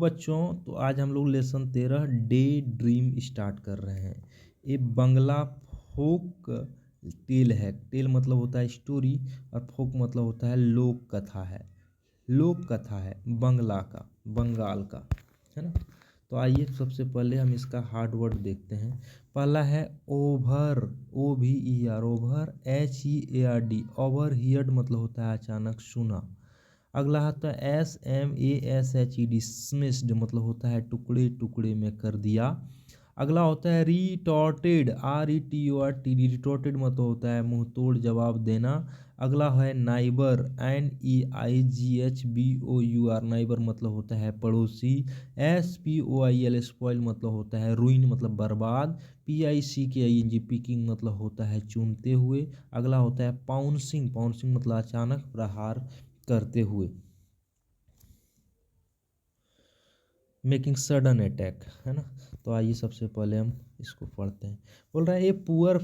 बच्चों, तो आज हम लोग लेसन 13 डे ड्रीम स्टार्ट कर रहे हैं। ये बंगला फोक टेल है। टेल मतलब होता है स्टोरी और फोक मतलब होता है लोक कथा है। लोक कथा है बंगला का, बंगाल का, है ना। तो आइए सबसे पहले हम इसका हार्ड वर्ड देखते हैं। पहला है over, OVER, over, HEARD, over heard मतलब होता है अचानक सुना। अगला आता है SMASHED, डिसमिस्ड मतलब होता है टुकड़े टुकड़े में कर दिया। अगला होता है रिटॉर्टेड, RETORTED, रिटॉर्टेड मतलब होता है मुंह तोड़ जवाब देना। अगला है नाइबर, NEIGHBOUR, नाइबर मतलब होता है पड़ोसी। SPOIL, स्पॉइल मतलब होता है रुइन मतलब बर्बाद। PICKING, पिकिंग मतलब होता है चुनते हुए। अगला होता है पाउंसिंग, पाउंसिंग मतलब अचानक प्रहार करते हुए, मेकिंग सडन अटैक, है ना। तो आइए सबसे पहले हम इसको पढ़ते हैं। बोल रहा है a poor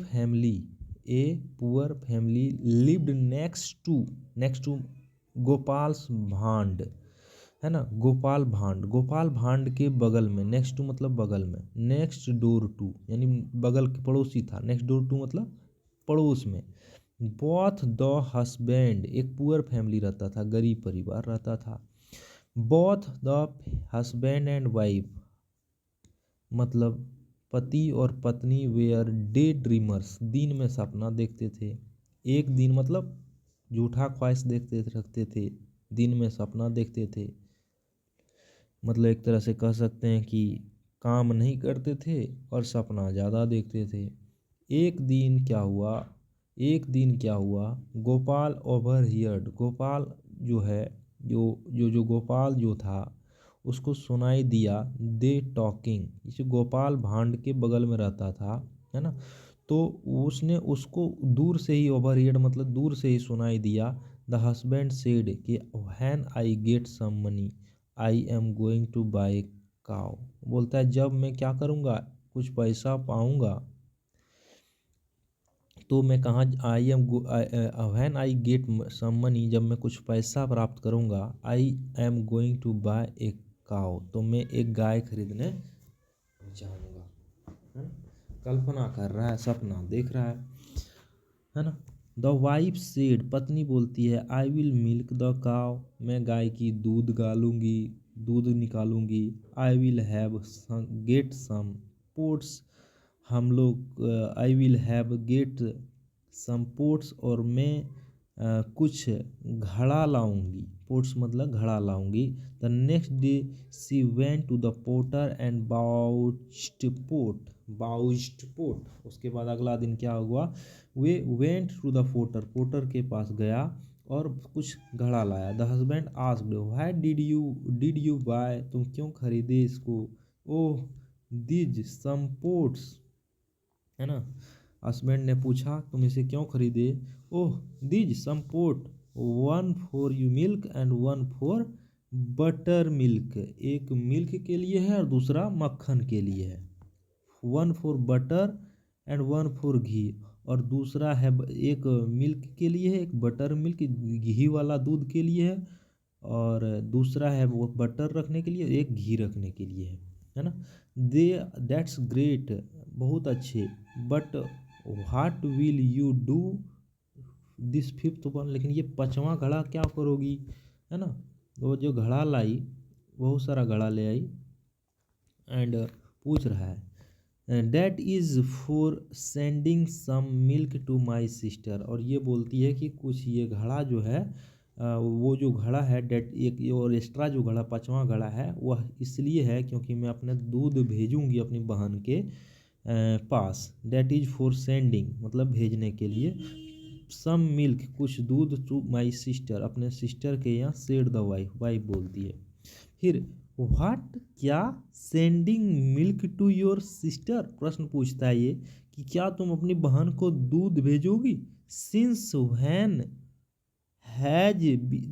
family lived next to Gopal's भांड, है ना। गोपाल भांड के बगल में, नेक्स्ट टू मतलब बगल में, नेक्स्ट डोर टू यानी बगल के पड़ोसी था, नेक्स्ट डोर टू मतलब पड़ोस में। बोथ द हस्बैंड, एक पुअर फैमिली रहता था, गरीब परिवार रहता था। Both the husband and wife मतलब पति और पत्नी वेयर डे ड्रीमर्स, दिन में सपना देखते थे। एक दिन मतलब झूठा ख्वाहिश देखते रखते थे, दिन में सपना देखते थे। मतलब एक तरह से कह सकते हैं कि काम नहीं करते थे और सपना ज़्यादा देखते थे। एक दिन क्या हुआ, गोपाल ओवरहियर्ड, गोपाल जो है, जो गोपाल जो था उसको सुनाई दिया दे टॉकिंग, इसे गोपाल भांड के बगल में रहता था, है ना। तो उसने उसको दूर से ही, ओवरहियर्ड मतलब दूर से ही सुनाई दिया। द हस्बैंड सेड कि when I get some money I am going to buy cow, बोलता है जब मैं क्या करूँगा, कुछ पैसा पाऊँगा तो मैं कहाँ, I am when I get some money, जब मैं कुछ पैसा प्राप्त करूँगा, I am going to buy a cow, तो मैं एक गाय खरीदने जाऊँगा, है ना? कल्पना कर रहा है, सपना देख रहा है ना। द वाइफ सेड, पत्नी बोलती है I will milk the cow, मैं गाय की दूध गालूंगी, दूध निकालूंगी। I will have get some pots, हम लोग I will have get some pots, और मैं कुछ घड़ा लाऊंगी, पोट्स मतलब घड़ा लाऊंगी। The next day she went to the potter and bought pot, उसके बाद अगला दिन क्या हुआ, वे वेंट टू द पोटर के पास गया और कुछ घड़ा लाया। The husband asked why did you buy, तुम क्यों खरीदे इसको। ओह दीज सम पोट्स, है ना। हस्बैंड ने पूछा तुम इसे क्यों खरीदे। Oh these some pot, one for you milk and one for butter milk, एक मिल्क के लिए है और दूसरा मक्खन के लिए है। One for butter and one for ghee, और दूसरा है एक मिल्क के लिए है, एक बटर मिल्क घी वाला दूध के लिए है, और दूसरा है वो बटर रखने के लिए, एक घी रखने के लिए है ना। दे दैट्स ग्रेट, बहुत अच्छे। But what will you do this fifth one, लेकिन ये पांचवा घड़ा क्या करोगी, है ना। वो जो घड़ा लाई, बहुत सारा घड़ा ले आई, एंड पूछ रहा है that is for sending some milk to my sister, और ये बोलती है कि कुछ ये घड़ा जो है, वो जो घड़ा है डेट, एक और एक्स्ट्रा जो घड़ा, पांचवा घड़ा है, वह इसलिए है क्योंकि मैं अपने दूध भेजूंगी अपनी बहन के पास। डैट इज़ फॉर सेंडिंग मतलब भेजने के लिए, सम मिल्क कुछ दूध, टू माई सिस्टर अपने सिस्टर के यहाँ, सेड द वाइफ बोलती है। फिर व्हाट, क्या, sending milk to your sister, प्रश्न पूछता है ये कि क्या तुम अपनी बहन को दूध भेजोगी। Since when has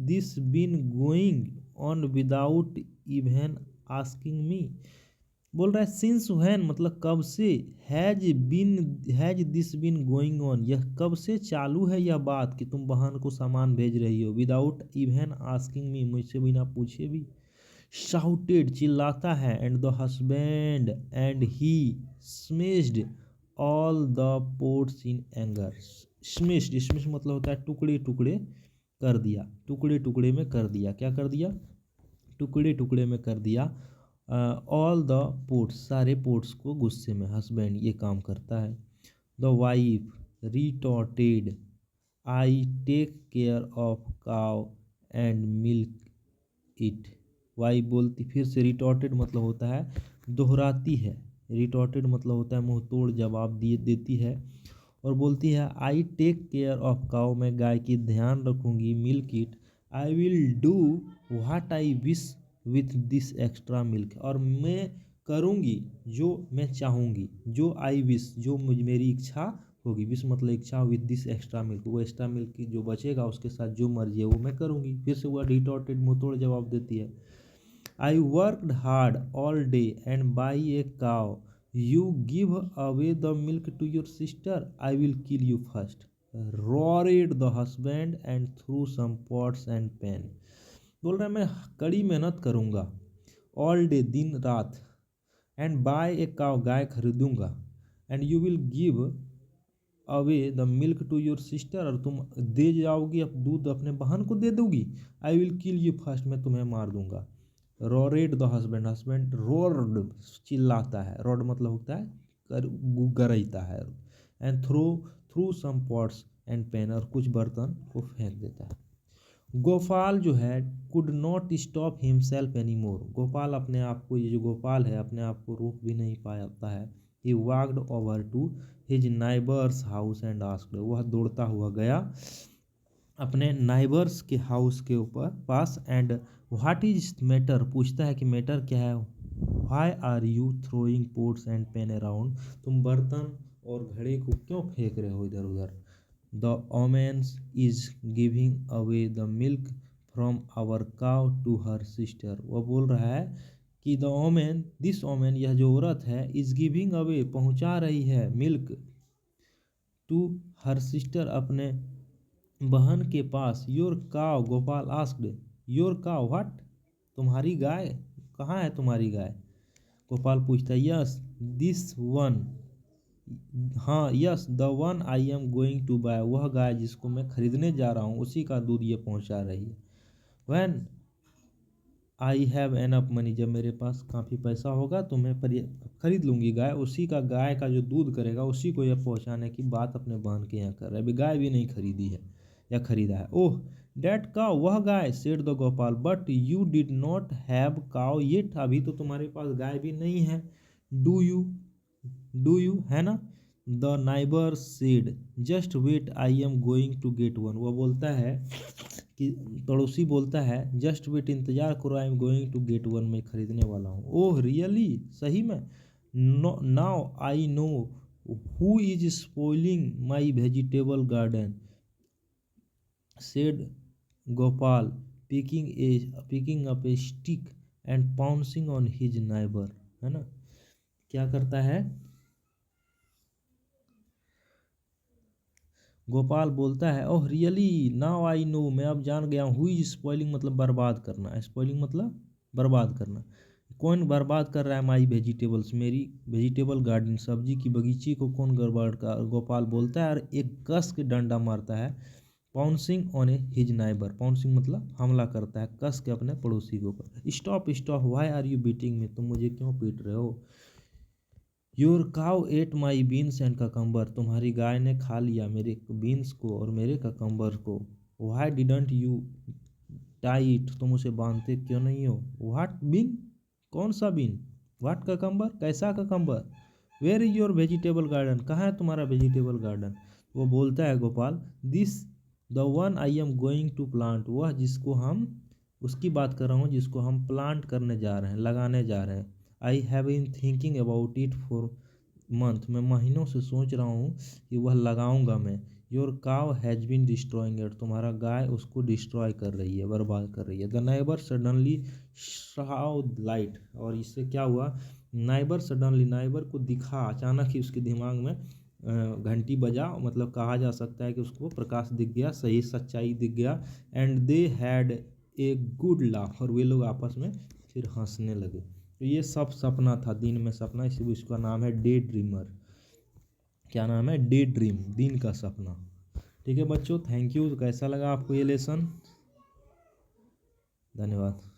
this been going on without even asking me, बोल रहा है सिंस व्हेन मतलब कब से, has this been going on, यह कब से चालू है यह बात कि तुम बहन को सामान भेज रही हो, विदाउट इवन आस्किंग मी, मुझसे बिना पूछे भी। शाउटेड चिल्लाता है, and the husband and he smashed all the pots in anger. Smashed, smash मतलब होता है टुकड़े टुकड़े कर दिया, टुकड़े टुकड़े में कर दिया, क्या कर दिया, टुकड़े टुकड़े में कर दिया। ऑल द पोट्स, सारे पोट्स को गुस्से में हस्बैंड ये काम करता है। The wife retorted, I take care of cow and milk it. Wife बोलती, फिर से रिटॉर्टेड मतलब होता है दोहराती है, रिटॉर्टेड मतलब होता है मुंह तोड़ जवाब दिए देती है, और बोलती है I take care of cow, मैं गाय की ध्यान रखूंगी, milk it, I will do what I wish with this extra milk, और मैं करूंगी जो मैं चाहूंगी, जो आई विश, जो मुझ मेरी इच्छा होगी, विश मतलब इच्छा, विथ दिस एक्स्ट्रा मिल्क, वो एक्स्ट्रा मिल्क जो बचेगा उसके साथ जो मर्जी है वो मैं करूंगी। फिर से वह रिटॉर्टेड मुंह तोड़ जवाब देती है। I worked hard all day and buy a cow, you give away the milk to your sister, I will kill you first, roared the husband and threw some pots and pan. बोल रहा है मैं कड़ी मेहनत करूँगा, all day दिन रात, and buy a cow गाय खरीदूंगा, and you will give away the milk to your sister, और तुम दे जाओगी दूध अपने बहन को दे दोगी, I will kill you first, मैं तुम्हें मार दूंगा। Roared the husband, husband roared चिल्लाता है, रोड मतलब होता है गरजता है, and threw threw some pots and pan, और कुछ बर्तन को फेंक देता है। गोपाल जो है could not stop himself any more, Gopal अपने आप को, ये जो गोपाल है अपने आप को रोक भी नहीं पाता है। He walked over to his neighbours house and asked, वह दौड़ता हुआ गया अपने नाइबर्स के हाउस के ऊपर पास, एंड व्हाट इज मैटर, पूछता है कि मैटर क्या है, why are you throwing pots and pan around, तुम बर्तन और घड़े को क्यों फेंक रहे हो इधर उधर। The woman's is giving away the milk from our cow to her sister, वह बोल रहा है कि द ओमेन, दिस ओमेन, यह जो औरत है, इज गिविंग अवे पहुंचा रही है, मिल्क टू हर सिस्टर अपने बहन के पास, your cow, Gopal asked, your cow what, तुम्हारी गाय, कहाँ है तुम्हारी गाय, गोपाल पूछता है, यस दिस वन, हाँ yes the one I am going to buy, वह गाय जिसको मैं खरीदने जा रहा हूँ उसी का दूध ये पहुँचा रही है। When I have enough money, जब मेरे पास काफ़ी पैसा होगा तो मैं खरीद लूँगी गाय, उसी का गाय का जो दूध करेगा उसी को यह पहुँचाने की बात अपने बहन के यहाँ कर रहा है, अभी गाय भी नहीं खरीदी है या खरीदा है। ओह डैट काउ, वह गाय, said the Gopal, but you did not have cow yet, अभी तो तुम्हारे पास गाय भी नहीं है। डू यू है ना। The neighbour said just wait I am going to get one, वह बोलता है कि पड़ोसी बोलता है जस्ट वेट, इंतजार करो, I am going to get one, मैं खरीदने वाला हूँ। ओह रियली, सही में। Now I know who is spoiling my vegetable garden, said Gopal picking up a stick and pouncing on his neighbour, है ना। क्या करता है, गोपाल बोलता है, oh really now I know, मैं अब जान गया हूँ, हु इज स्पॉइलिंग मतलब बर्बाद करना, स्पॉइलिंग मतलब बर्बाद करना, कौन बर्बाद कर रहा है माई वेजिटेबल्स, मेरी वेजिटेबल गार्डन, सब्जी की बगीचे को कौन गड़बड़ कर, गोपाल बोलता है, और एक कस के डंडा मारता है, पाउंसिंग ऑन ए हिज नाइबर, पाउंसिंग मतलब हमला करता है कस के अपने पड़ोसी के ऊपर। Stop stop, why are you beating me, तुम मुझे क्यों पीट रहे हो। Your cow ate my beans and cucumber, तुम्हारी गाय ने खा लिया मेरे बीन्स को और मेरे ककम्बर को। Why didn't you tie it, तुम उसे बांधते क्यों नहीं हो। व्हाट बीन, कौन सा बीन, व्हाट ककम्बर, कैसा cucumber, where is your vegetable garden, कहाँ है तुम्हारा वेजिटेबल गार्डन। वो बोलता है Gopal, this the one I am going to plant, वह जिसको हम, उसकी बात कर रहा हूँ जिसको हम प्लांट करने जा रहे हैं, लगाने जा रहे हैं। I have been thinking about it for month, मैं महीनों से सोच रहा हूँ कि वह लगाऊंगा मैं। योर काव हैज़ बीन डिस्ट्रॉइंग इट, तुम्हारा गाय उसको डिस्ट्रॉय कर रही है, बर्बाद कर रही है। The neighbour suddenly saw light, और इससे क्या हुआ, नाइबर सडनली, नाइबर को दिखा, अचानक ही उसके दिमाग में घंटी बजा, मतलब कहा जा सकता है कि उसको प्रकाश दिख गया, सही सच्चाई दिख गया। And they had a good laugh, और वे लोग आपस में फिर हंसने लगे। तो ये सब सपना था, दिन में सपना, इसी इसका नाम है डे ड्रीमर। क्या नाम है? डे ड्रीम, दिन का सपना। ठीक है बच्चों, थैंक यू। कैसा लगा आपको ये लेसन? धन्यवाद।